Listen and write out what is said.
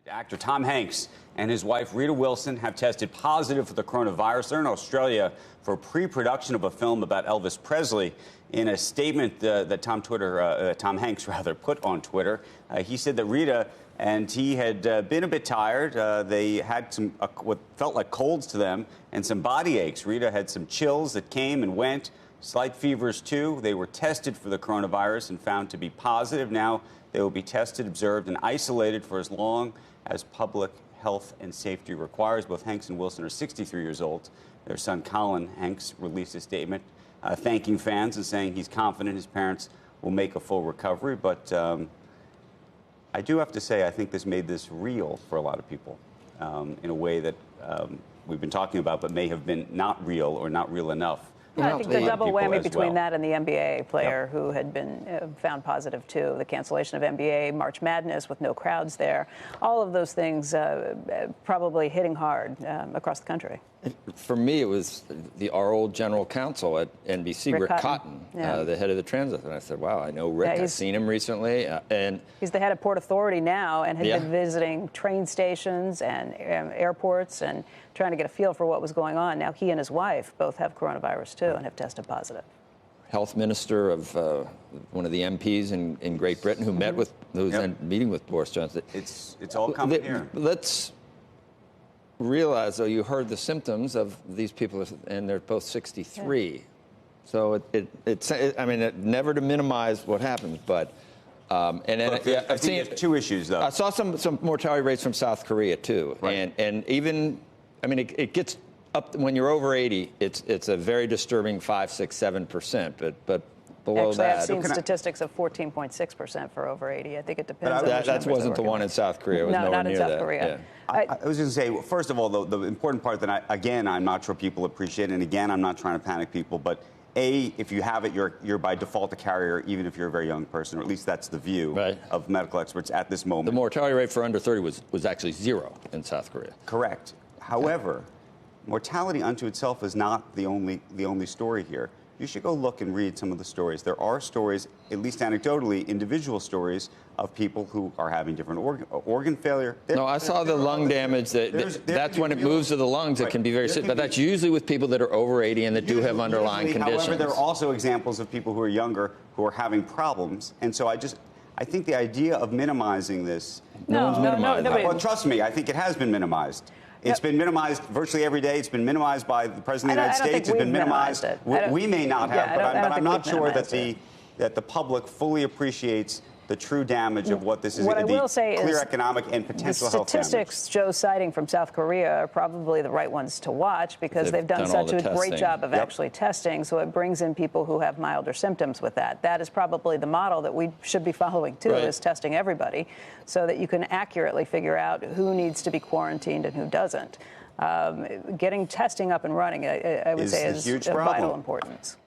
Actor Tom Hanks and his wife Rita Wilson have tested positive for the coronavirus. They're in Australia for pre-production of a film about Elvis Presley. In a statement that Tom Hanks put on Twitter, he said that Rita and he had been a bit tired. They had some what felt like colds to them and some body aches. Rita had some chills that came and went, slight fevers too. They were tested for the coronavirus and found to be positive. Now they will be tested, observed, and isolated for as long as public health and safety requires. Both Hanks and Wilson are 63 years old. Their son, Colin Hanks, released a statement thanking fans and saying he's confident his parents will make a full recovery. But I do have to say, I think this made this real for a lot of people in a way that we've been talking about, but may have been not real or not real enough. I think the double whammy between that and the NBA player who had been found positive too, the cancellation of NBA March Madness with no crowds there, all of those things probably hitting hard across the country. For me, it was our old general counsel at NBC, Rick Cotton, the head of the transit. And I said, wow, I know Rick. I've seen him recently. And he's the head of Port Authority now and had been visiting train stations and airports and trying to get a feel for what was going on. Now he and his wife both have coronavirus too and have tested positive. Health minister of one of the MPs in Great Britain who met with, who was meeting with Boris Johnson. It's all coming here. Let's realize, though, you heard the symptoms of these people, and they're both 63. Yeah. So I mean, never to minimize what happens, but I've seen two issues though. I saw some mortality rates from South Korea too, and even, I mean, it gets up when you're over 80. It's a very disturbing 5, 6, 7%, but below that. Actually, I've seen statistics of 14.6% for over 80. I think it depends on that wasn't the one in South Korea. It was nowhere not in near South that. Korea. Yeah. I was going to say, first of all, the important part that, I'm not sure people appreciate, and again, I'm not trying to panic people, but if you have it, you're by default a carrier, even if you're a very young person, or at least that's the view of medical experts at this moment. The mortality rate for under 30 was actually 0 in South Korea. Correct. However, mortality unto itself is not the only story here. You should go look and read some of the stories. There are stories, at least anecdotally, individual stories of people who are having different organ failure. No, I saw the lung damage. That's when it moves to the lungs. It can be very sick, but that's usually with people that are over 80 and that do have underlying conditions. However, there are also examples of people who are younger who are having problems, and so I think the idea of minimizing this. No one's minimized. Well, trust me, I think it has been minimized. It's been minimized virtually every day. It's been minimized by the President of the United States. It's been minimized. We may not have, but I'm not sure that the public fully appreciates the true damage of what this is. What I will say is clear economic and potential health damage. The statistics Joe's citing from South Korea are probably the right ones to watch because they've done such a great job of actually testing. So it brings in people who have milder symptoms with that. That is probably the model that we should be following too, is testing everybody so that you can accurately figure out who needs to be quarantined and who doesn't. Getting testing up and running, I would say, is of vital importance.